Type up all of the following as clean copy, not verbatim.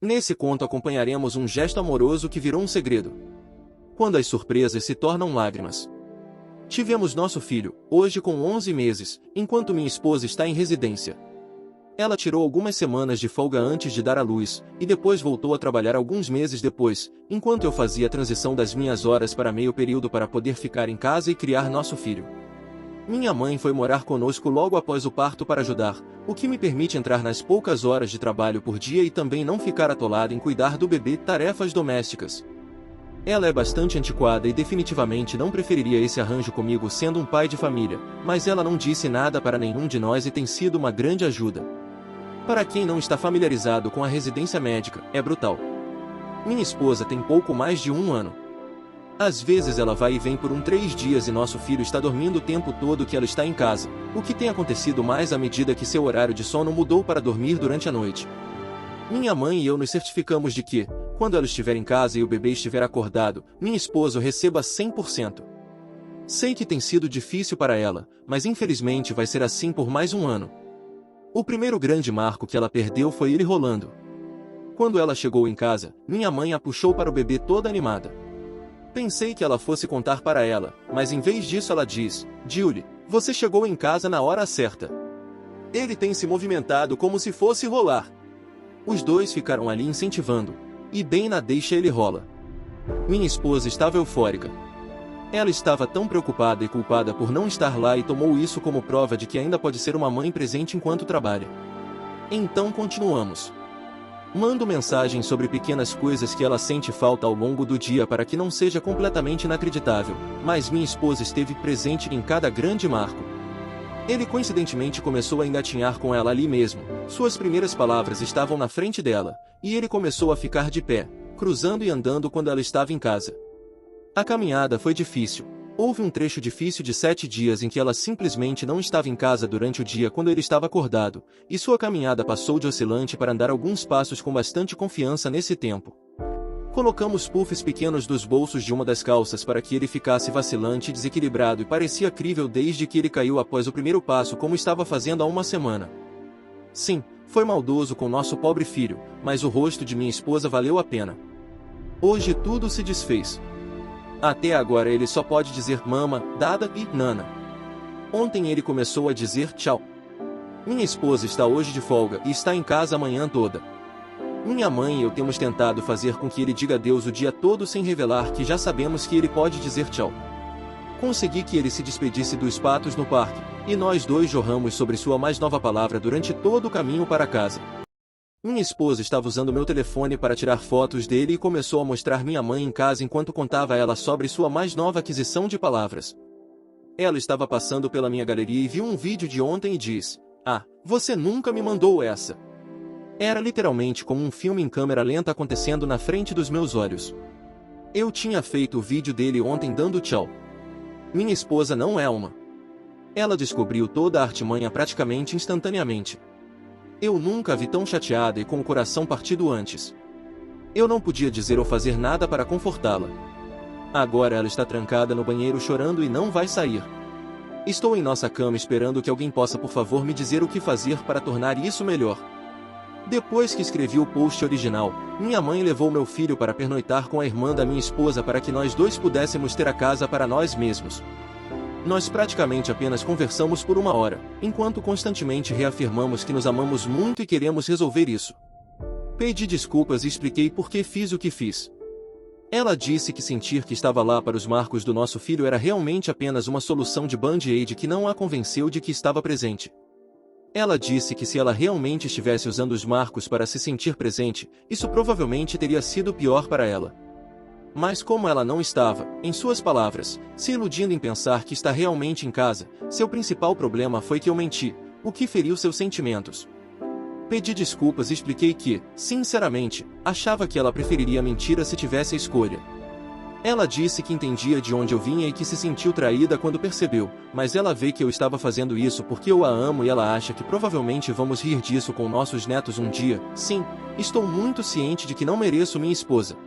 Nesse conto acompanharemos um gesto amoroso que virou um segredo. Quando as surpresas se tornam lágrimas. Tivemos nosso filho, hoje com 11 meses, enquanto minha esposa está em residência. Ela tirou algumas semanas de folga antes de dar à luz, e depois voltou a trabalhar alguns meses depois, enquanto eu fazia a transição das minhas horas para meio período para poder ficar em casa e criar nosso filho. Minha mãe foi morar conosco logo após o parto para ajudar, o que me permite entrar nas poucas horas de trabalho por dia e também não ficar atolada em cuidar do bebê, tarefas domésticas. Ela é bastante antiquada e definitivamente não preferiria esse arranjo comigo sendo um pai de família, mas ela não disse nada para nenhum de nós e tem sido uma grande ajuda. Para quem não está familiarizado com a residência médica, é brutal. Minha esposa tem pouco mais de 1 ano. Às vezes ela vai e vem por 3 dias e nosso filho está dormindo o tempo todo que ela está em casa, o que tem acontecido mais à medida que seu horário de sono mudou para dormir durante a noite. Minha mãe e eu nos certificamos de que, quando ela estiver em casa e o bebê estiver acordado, minha esposa o receba 100%. Sei que tem sido difícil para ela, mas infelizmente vai ser assim por mais 1 ano. O primeiro grande marco que ela perdeu foi ele rolando. Quando ela chegou em casa, minha mãe a puxou para o bebê toda animada. Pensei que ela fosse contar para ela, mas em vez disso ela diz: Julie, você chegou em casa na hora certa. Ele tem se movimentado como se fosse rolar. Os dois ficaram ali incentivando. E bem na deixa ele rola. Minha esposa estava eufórica. Ela estava tão preocupada e culpada por não estar lá e tomou isso como prova de que ainda pode ser uma mãe presente enquanto trabalha. Então continuamos. Mando mensagem sobre pequenas coisas que ela sente falta ao longo do dia para que não seja completamente inacreditável, mas minha esposa esteve presente em cada grande marco. Ele coincidentemente começou a engatinhar com ela ali mesmo, suas primeiras palavras estavam na frente dela, e ele começou a ficar de pé, cruzando e andando quando ela estava em casa. A caminhada foi difícil. Houve um trecho difícil de 7 dias em que ela simplesmente não estava em casa durante o dia quando ele estava acordado, e sua caminhada passou de oscilante para andar alguns passos com bastante confiança nesse tempo. Colocamos puffs pequenos dos bolsos de uma das calças para que ele ficasse vacilante e desequilibrado e parecia crível desde que ele caiu após o primeiro passo como estava fazendo há 1 semana. Sim, foi maldoso com nosso pobre filho, mas o rosto de minha esposa valeu a pena. Hoje tudo se desfez. Até agora ele só pode dizer mama, dada e nana. Ontem ele começou a dizer tchau. Minha esposa está hoje de folga e está em casa a manhã toda. Minha mãe e eu temos tentado fazer com que ele diga adeus o dia todo sem revelar que já sabemos que ele pode dizer tchau. Consegui que ele se despedisse dos patos no parque, e nós dois jorramos sobre sua mais nova palavra durante todo o caminho para casa. Minha esposa estava usando meu telefone para tirar fotos dele e começou a mostrar minha mãe em casa enquanto contava a ela sobre sua mais nova aquisição de palavras. Ela estava passando pela minha galeria e viu um vídeo de ontem e diz: "Ah, você nunca me mandou essa." Era literalmente como um filme em câmera lenta acontecendo na frente dos meus olhos. Eu tinha feito o vídeo dele ontem dando tchau. Minha esposa não é uma. Ela descobriu toda a artimanha praticamente instantaneamente. Eu nunca a vi tão chateada e com o coração partido antes. Eu não podia dizer ou fazer nada para confortá-la. Agora ela está trancada no banheiro chorando e não vai sair. Estou em nossa cama esperando que alguém possa por favor me dizer o que fazer para tornar isso melhor. Depois que escrevi o post original, minha mãe levou meu filho para pernoitar com a irmã da minha esposa para que nós dois pudéssemos ter a casa para nós mesmos. Nós praticamente apenas conversamos por 1 hora, enquanto constantemente reafirmamos que nos amamos muito e queremos resolver isso. Pedi desculpas e expliquei por que fiz o que fiz. Ela disse que sentir que estava lá para os marcos do nosso filho era realmente apenas uma solução de band-aid que não a convenceu de que estava presente. Ela disse que se ela realmente estivesse usando os marcos para se sentir presente, isso provavelmente teria sido pior para ela. Mas como ela não estava, em suas palavras, se iludindo em pensar que está realmente em casa, seu principal problema foi que eu menti, o que feriu seus sentimentos. Pedi desculpas e expliquei que, sinceramente, achava que ela preferiria a mentira se tivesse a escolha. Ela disse que entendia de onde eu vinha e que se sentiu traída quando percebeu, mas ela vê que eu estava fazendo isso porque eu a amo e ela acha que provavelmente vamos rir disso com nossos netos um dia. Sim, estou muito ciente de que não mereço minha esposa.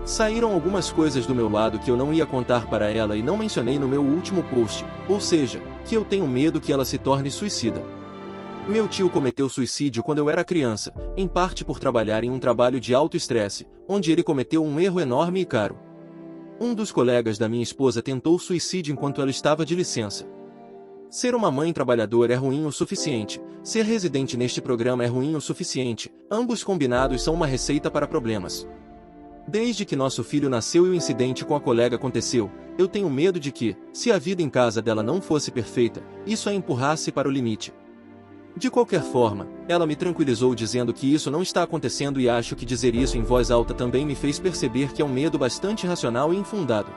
Saíram algumas coisas do meu lado que eu não ia contar para ela e não mencionei no meu último post, ou seja, que eu tenho medo que ela se torne suicida. Meu tio cometeu suicídio quando eu era criança, em parte por trabalhar em um trabalho de alto estresse, onde ele cometeu um erro enorme e caro. Um dos colegas da minha esposa tentou suicídio enquanto ela estava de licença. Ser uma mãe trabalhadora é ruim o suficiente, ser residente neste programa é ruim o suficiente, ambos combinados são uma receita para problemas. Desde que nosso filho nasceu e o incidente com a colega aconteceu, eu tenho medo de que, se a vida em casa dela não fosse perfeita, isso a empurrasse para o limite. De qualquer forma, ela me tranquilizou dizendo que isso não está acontecendo e acho que dizer isso em voz alta também me fez perceber que é um medo bastante racional e infundado.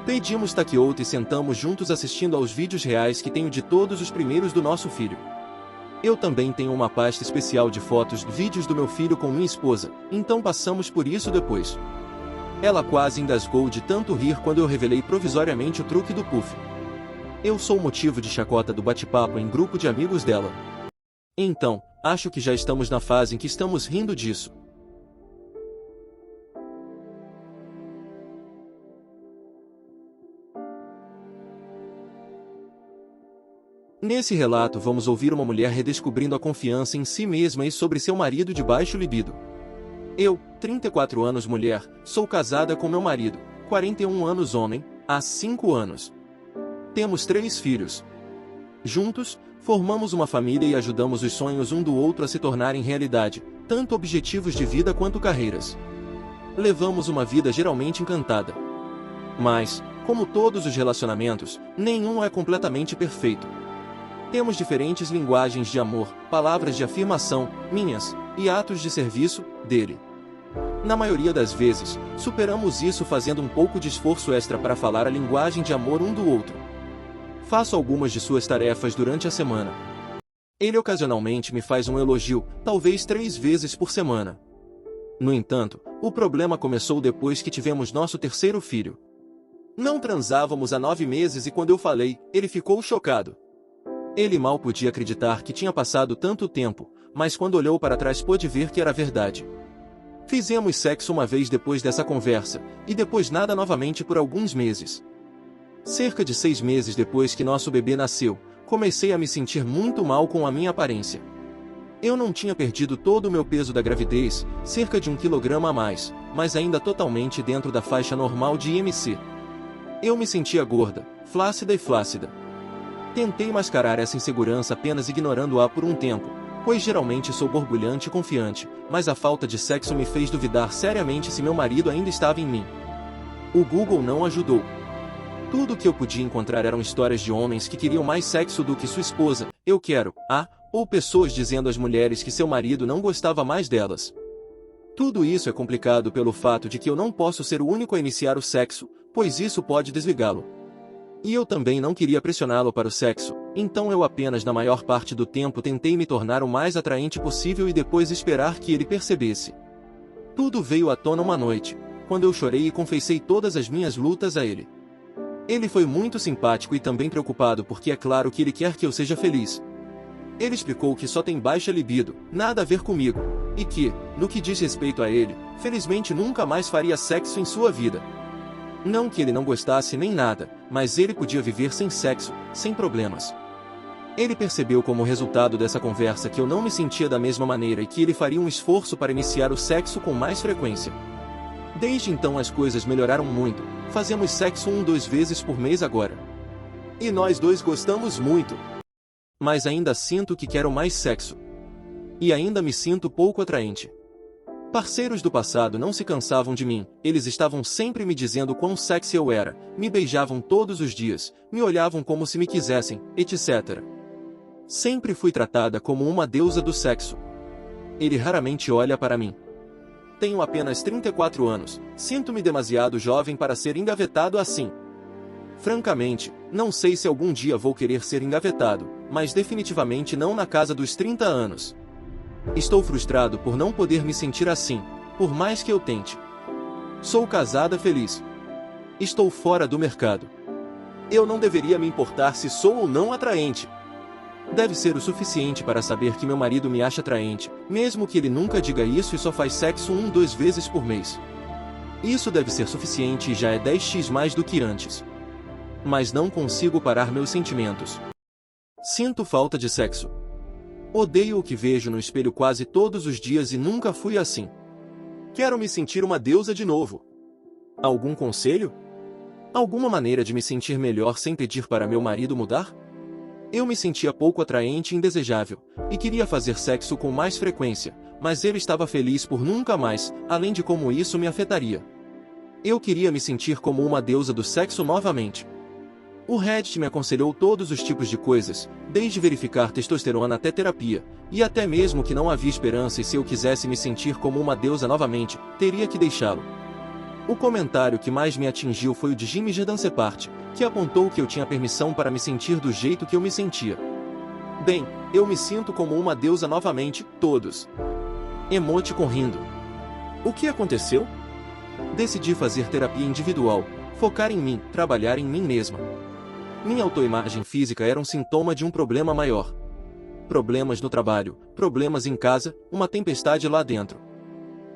Pedimos takeout e sentamos juntos assistindo aos vídeos reais que tenho de todos os primeiros do nosso filho. Eu também tenho uma pasta especial de fotos de vídeos do meu filho com minha esposa, então passamos por isso depois. Ela quase engasgou de tanto rir quando eu revelei provisoriamente o truque do puff. Eu sou motivo de chacota do bate-papo em grupo de amigos dela. Então, acho que já estamos na fase em que estamos rindo disso. Nesse relato vamos ouvir uma mulher redescobrindo a confiança em si mesma e sobre seu marido de baixo libido. Eu, 34 anos mulher, sou casada com meu marido, 41 anos homem, há 5 anos. Temos 3 filhos. Juntos, formamos uma família e ajudamos os sonhos um do outro a se tornarem realidade, tanto objetivos de vida quanto carreiras. Levamos uma vida geralmente encantada. Mas, como todos os relacionamentos, nenhum é completamente perfeito. Temos diferentes linguagens de amor, palavras de afirmação, minhas, e atos de serviço, dele. Na maioria das vezes, superamos isso fazendo um pouco de esforço extra para falar a linguagem de amor um do outro. Faço algumas de suas tarefas durante a semana. Ele ocasionalmente me faz um elogio, talvez 3 vezes por semana. No entanto, o problema começou depois que tivemos nosso terceiro filho. Não transávamos há 9 meses e quando eu falei, ele ficou chocado. Ele mal podia acreditar que tinha passado tanto tempo, mas quando olhou para trás pôde ver que era verdade. Fizemos sexo uma vez depois dessa conversa, e depois nada novamente por alguns meses. Cerca de 6 meses depois que nosso bebê nasceu, comecei a me sentir muito mal com a minha aparência. Eu não tinha perdido todo o meu peso da gravidez, cerca de 1 quilograma a mais, mas ainda totalmente dentro da faixa normal de IMC. Eu me sentia gorda, flácida e flácida. Tentei mascarar essa insegurança apenas ignorando-a por um tempo, pois geralmente sou borbulhante e confiante, mas a falta de sexo me fez duvidar seriamente se meu marido ainda estava em mim. O Google não ajudou. Tudo o que eu podia encontrar eram histórias de homens que queriam mais sexo do que sua esposa, eu quero, ou pessoas dizendo às mulheres que seu marido não gostava mais delas. Tudo isso é complicado pelo fato de que eu não posso ser o único a iniciar o sexo, pois isso pode desligá-lo. E eu também não queria pressioná-lo para o sexo, então eu apenas na maior parte do tempo tentei me tornar o mais atraente possível e depois esperar que ele percebesse. Tudo veio à tona uma noite, quando eu chorei e confessei todas as minhas lutas a ele. Ele foi muito simpático e também preocupado porque é claro que ele quer que eu seja feliz. Ele explicou que só tem baixa libido, nada a ver comigo, e que, no que diz respeito a ele, felizmente nunca mais faria sexo em sua vida. Não que ele não gostasse nem nada, mas ele podia viver sem sexo, sem problemas. Ele percebeu como resultado dessa conversa que eu não me sentia da mesma maneira e que ele faria um esforço para iniciar o sexo com mais frequência. Desde então as coisas melhoraram muito, fazemos sexo 2 vezes por mês agora. E nós dois gostamos muito. Mas ainda sinto que quero mais sexo. E ainda me sinto pouco atraente. Parceiros do passado não se cansavam de mim, eles estavam sempre me dizendo quão sexy eu era, me beijavam todos os dias, me olhavam como se me quisessem, etc. Sempre fui tratada como uma deusa do sexo. Ele raramente olha para mim. Tenho apenas 34 anos, sinto-me demasiado jovem para ser engavetado assim. Francamente, não sei se algum dia vou querer ser engavetado, mas definitivamente não na casa dos 30 anos. Estou frustrado por não poder me sentir assim, por mais que eu tente. Sou casada feliz. Estou fora do mercado. Eu não deveria me importar se sou ou não atraente. Deve ser o suficiente para saber que meu marido me acha atraente, mesmo que ele nunca diga isso e só faz sexo 2 vezes por mês. Isso deve ser suficiente e já é 10x mais do que antes. Mas não consigo parar meus sentimentos. Sinto falta de sexo. Odeio o que vejo no espelho quase todos os dias e nunca fui assim. Quero me sentir uma deusa de novo. Algum conselho? Alguma maneira de me sentir melhor sem pedir para meu marido mudar? Eu me sentia pouco atraente e indesejável, e queria fazer sexo com mais frequência, mas ele estava feliz por nunca mais, além de como isso me afetaria. Eu queria me sentir como uma deusa do sexo novamente. O Reddit me aconselhou todos os tipos de coisas, desde verificar testosterona até terapia, e até mesmo que não havia esperança e se eu quisesse me sentir como uma deusa novamente, teria que deixá-lo. O comentário que mais me atingiu foi o de Jimmy Gerdansepart, que apontou que eu tinha permissão para me sentir do jeito que eu me sentia. Bem, eu me sinto como uma deusa novamente, todos. Emoticon rindo. O que aconteceu? Decidi fazer terapia individual, focar em mim, trabalhar em mim mesma. Minha autoimagem física era um sintoma de um problema maior. Problemas no trabalho, problemas em casa, uma tempestade lá dentro.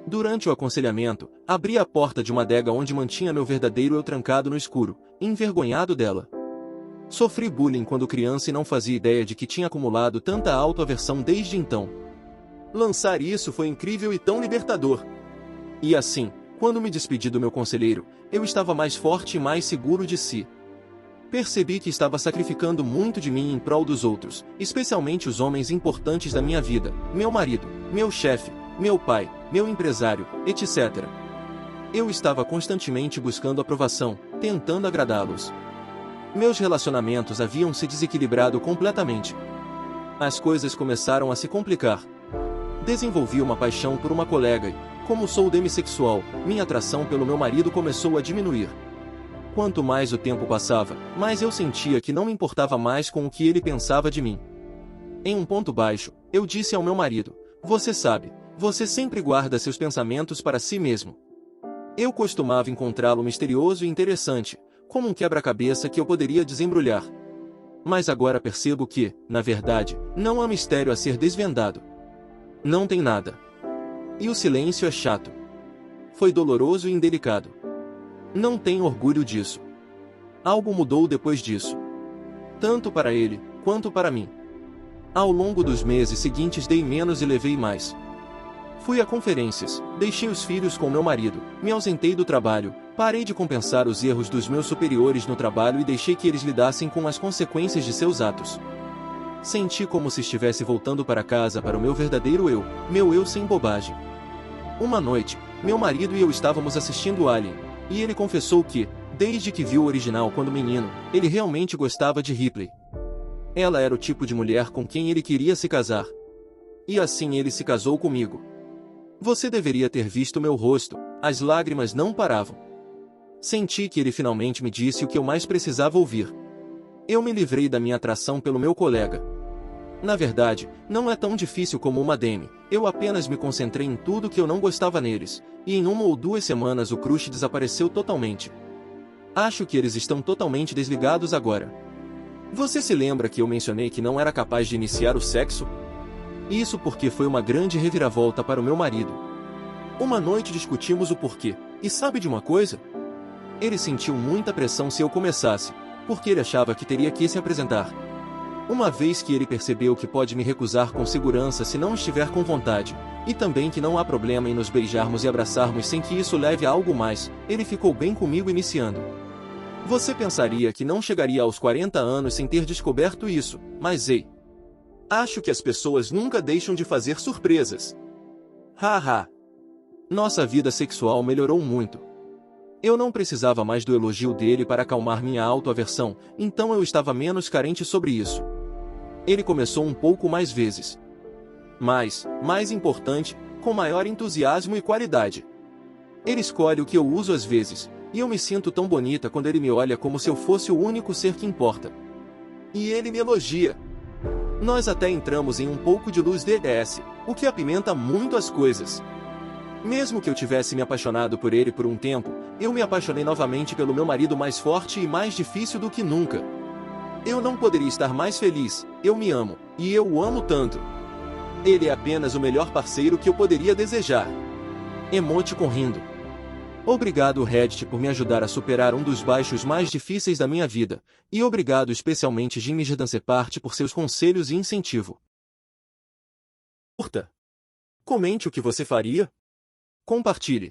Durante o aconselhamento, abri a porta de uma adega onde mantinha meu verdadeiro eu trancado no escuro, envergonhado dela. Sofri bullying quando criança e não fazia ideia de que tinha acumulado tanta autoaversão desde então. Lançar isso foi incrível e tão libertador. E assim, quando me despedi do meu conselheiro, eu estava mais forte e mais seguro de si. Percebi que estava sacrificando muito de mim em prol dos outros, especialmente os homens importantes da minha vida, meu marido, meu chefe, meu pai, meu empresário, etc. Eu estava constantemente buscando aprovação, tentando agradá-los. Meus relacionamentos haviam se desequilibrado completamente. As coisas começaram a se complicar. Desenvolvi uma paixão por uma colega e, como sou demissexual, minha atração pelo meu marido começou a diminuir. Quanto mais o tempo passava, mais eu sentia que não me importava mais com o que ele pensava de mim. Em um ponto baixo, eu disse ao meu marido: "Você sabe, você sempre guarda seus pensamentos para si mesmo." Eu costumava encontrá-lo misterioso e interessante, como um quebra-cabeça que eu poderia desembrulhar. Mas agora percebo que, na verdade, não há mistério a ser desvendado. Não tem nada. E o silêncio é chato. Foi doloroso e indelicado. Não tenho orgulho disso. Algo mudou depois disso. Tanto para ele, quanto para mim. Ao longo dos meses seguintes dei menos e levei mais. Fui a conferências, deixei os filhos com meu marido, me ausentei do trabalho, parei de compensar os erros dos meus superiores no trabalho e deixei que eles lidassem com as consequências de seus atos. Senti como se estivesse voltando para casa para o meu verdadeiro eu, meu eu sem bobagem. Uma noite, meu marido e eu estávamos assistindo Alien, e ele confessou que, desde que viu o original quando menino, ele realmente gostava de Ripley. Ela era o tipo de mulher com quem ele queria se casar. E assim ele se casou comigo. Você deveria ter visto meu rosto, as lágrimas não paravam. Senti que ele finalmente me disse o que eu mais precisava ouvir. Eu me livrei da minha atração pelo meu colega. Na verdade, não é tão difícil como uma Demi, eu apenas me concentrei em tudo que eu não gostava neles, e em 1 ou 2 semanas o crush desapareceu totalmente. Acho que eles estão totalmente desligados agora. Você se lembra que eu mencionei que não era capaz de iniciar o sexo? Isso porque foi uma grande reviravolta para o meu marido. Uma noite discutimos o porquê, e sabe de uma coisa? Ele sentiu muita pressão se eu começasse, porque ele achava que teria que se apresentar. Uma vez que ele percebeu que pode me recusar com segurança se não estiver com vontade, e também que não há problema em nos beijarmos e abraçarmos sem que isso leve a algo mais, ele ficou bem comigo iniciando. Você pensaria que não chegaria aos 40 anos sem ter descoberto isso, mas ei. Acho que as pessoas nunca deixam de fazer surpresas. Haha. Nossa vida sexual melhorou muito. Eu não precisava mais do elogio dele para acalmar minha autoaversão, então eu estava menos carente sobre isso. Ele começou um pouco mais vezes. Mas, mais importante, com maior entusiasmo e qualidade. Ele escolhe o que eu uso às vezes, e eu me sinto tão bonita quando ele me olha como se eu fosse o único ser que importa. E ele me elogia. Nós até entramos em um pouco de luz DDS, o que apimenta muito as coisas. Mesmo que eu tivesse me apaixonado por ele por um tempo, eu me apaixonei novamente pelo meu marido mais forte e mais difícil do que nunca. Eu não poderia estar mais feliz, eu me amo, e eu o amo tanto. Ele é apenas o melhor parceiro que eu poderia desejar. Emoticon rindo. Obrigado Reddit por me ajudar a superar um dos baixos mais difíceis da minha vida, e obrigado especialmente Jimmy Gerdansepart por seus conselhos e incentivo. Curta. Comente o que você faria. Compartilhe.